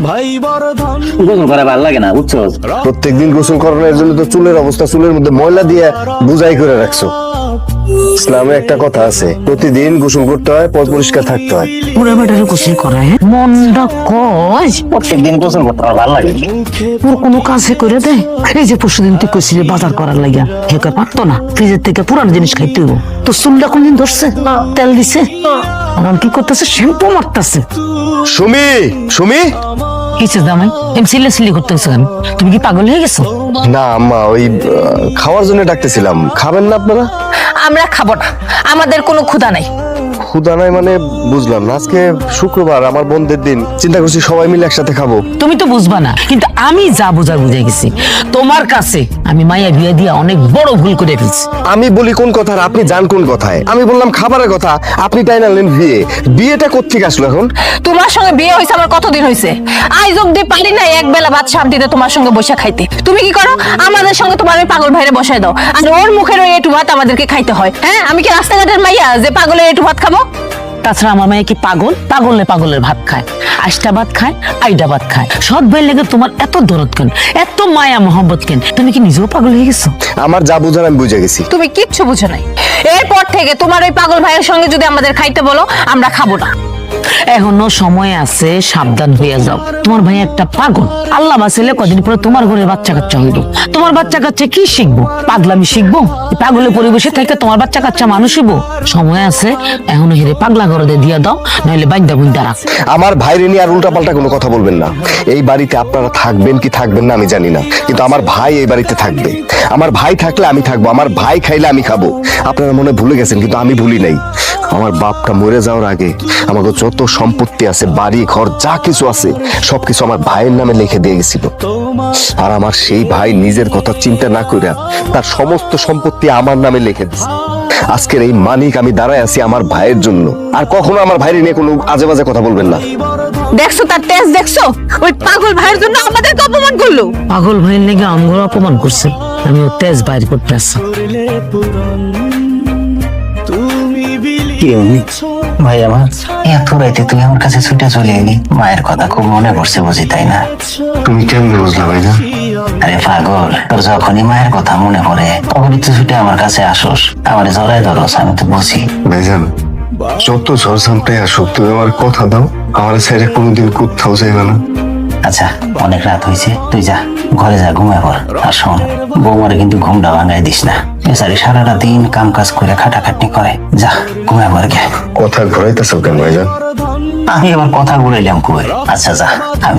ভাই বড় ধন গোসল করা ভালো লাগে না বুঝছো? প্রত্যেকদিন গোসল করানোর জন্য তো চুলের অবস্থা, চুলের মধ্যে ময়লা দিয়ে বুঝাই করে রাখছো। ইসলামে একটা কথা আছে, প্রতিদিন গোসল করতে হয়, পর পরিষ্কার থাকতে হয়। পুরা বেটারে গোসল করায় মনটা কয় প্রত্যেকদিন গোসল করতে আমার ভালো লাগে। তোর কোনো কাজে করে দেয়। এই যে পরশুদিন তুই কইছিলি বাজার করার লাগিয়া হেকে পারতো না, ফ্রিজের থেকে পুরানো জিনিস খাইতে হইব। তো চুলটা কোনদিন ধরছে, তেল দিছে, এখন কি করতেছে, শ্যাম্পু মারতেছে। সুমি, সুমি। কিসে জামাই এম সিলে করতেছে কেন? তুমি কি পাগল হয়ে গেছো? না আম্মা, ওই খাওয়ার জন্য ডাকতেছিলাম। খাবেন না আপনারা? আমরা খাবো না, আমাদের কোনো ক্ষুধা নাই। ক্ষুধা নাই মানে বুঝলাম না। আজকে শুক্রবার, আমার বন্ধের দিন, চিন্তা করছি সবাই মিলে একসাথে খাবো। তুমি তো বুঝবা না, কিন্তু আমি যা বোঝার বুঝে গেছি। তোমার কাছে আমি মাইয়া বিয়ে দিয়া অনেক বড় ভুল করে ফেলছি। আমি বলি কোন কথা আর আপনি যান কোন কথায়? আমি বললাম খাবারের কথা, আপনি তাই নালেন বিয়ে। বিয়েটা কোত্থেকে আসলো এখন? তোমার সঙ্গে বিয়ে হয়েছে আমার কতদিন হয়েছে? আজ অব্দি পারি না এক বেলা ভাত শান্তিতে তোমার সঙ্গে বসে খাইতে। তুমি কি করো? আমাদের সঙ্গে তোমার ওই পাগল ভাইরে বসায় দাও, আর ওর মুখের ওই একটু ভাত আমাদেরকে খাইতে হয়। হ্যাঁ, আমি কি রাস্তাঘাটের মাইয়া যে পাগলের একটু ভাত খাবো? তাছাড়া আমার মেয়ে কি পাগল? পাগলের ভাত খায়, আইসটা ভাত খায়, আইডা ভাত খায়। সৎ ভাই লেগে তোমার এত দরদ কেন, এত মায়া মহব্বত কেন? তুমি কি নিজেও পাগল হয়ে গেছো? আমার যা বুঝার আমি বুঝে গেছি। তুমি কিচ্ছু বুঝো নাই। এরপর থেকে তোমার ওই পাগল ভাইয়ের সঙ্গে যদি আমাদের খাইতে বলো, আমরা খাবো না। এখনো সময় আছে, সাবধান হয়ে যাও। তোমার ভাই একটা পাগল। আল্লাহ বাঁচাইলে কদিন পরে তোমার ঘরে বাচ্চা কাচ্চা হইব। তোমার বাচ্চা কাচ্চা কি শিখবো? পাগলামি শিখবো? পাগলের পরিবেশে থেকে তোমার বাচ্চা কাচ্চা মানুষ হইব? সময় আছে, এখনো হেরে পাগলা ঘরে দিয়ে দাও, নাহলে বাইন্দা বুইন্দা রাখ। আমার ভাইরে নিয়ে আর উল্টাপাল্টা কোনো কথা বলবেন না। এই বাড়িতে আপনারা থাকবেন কি থাকবেন না আমি জানি না, কিন্তু আমার ভাই এই বাড়িতে থাকবে। আমার ভাই থাকলে আমি থাকবো, আমার ভাই খাইলে আমি খাবো। আপনারা মনে ভুলে গেছেন, কিন্তু আমি ভুলি নাই। আমার বাপটা মরে যাওয়ার আগে আমাকে যত সম্পত্তি আছে, বাড়ি ঘর যা কিছু আছে, সবকিছু আমার ভাইয়ের নামে লিখে দিয়ে গেছিল। আর আমার সেই ভাই নিজের কথা চিন্তা না কইরা তার সমস্ত সম্পত্তি আমার নামে লিখে দিছে। আজকের এই মানিক আমি দাঁড়ায় আছি আমার ভাইয়ের জন্য। আর কখনো আমার ভাইয়ের নিয়ে কোনো আজে বাজে কথা বলবেন না। দেখছো তার তেজ, দেখছো? ওই পাগল ভাইয়ের জন্য আমাদেরকে অপমান করলো। পাগল ভাইয়ের লেগে আমগুলো অপমান করছে, আমি ও তেজ বাইর করতে আসছি। কি ভাই আমার এত রাইতে তুই আমার কাছে ছুটে চলে এলি? মায়ের কথা খুব মনে পড়ছে বুঝি, তাই না? তুমি কেমন বুঝলা ভাই না? আরে পাগল, তোর যখনই মায়ের কথা মনে পড়ে তখনই তুই ছুটে আমার কাছে আসোস, আমার জড়াই ধরস। আমি তো বুঝি ভাইজান, যত ঝড় ঝামটাই আসুক, তুমি আমার কথা দাও, আমার ছেড়ে কোনোদিন কোথাও যাইবে না। আচ্ছা, অনেক রাত হয়েছে, তুই যা ঘরে যা, ঘুমায় পর। আর শোন, বৌমারে কিন্তু ঘুমটা ভাঙাই দিস না। বেচারি সারাটা দিন কাম কাজ করে খাটাখাটনি করে। যা ঘুমায় পর গে। কথা ঘুরাইতেছ কেন ভাইজান? আমি এবার কথা বলাইলাম কই? আচ্ছা যা, আমি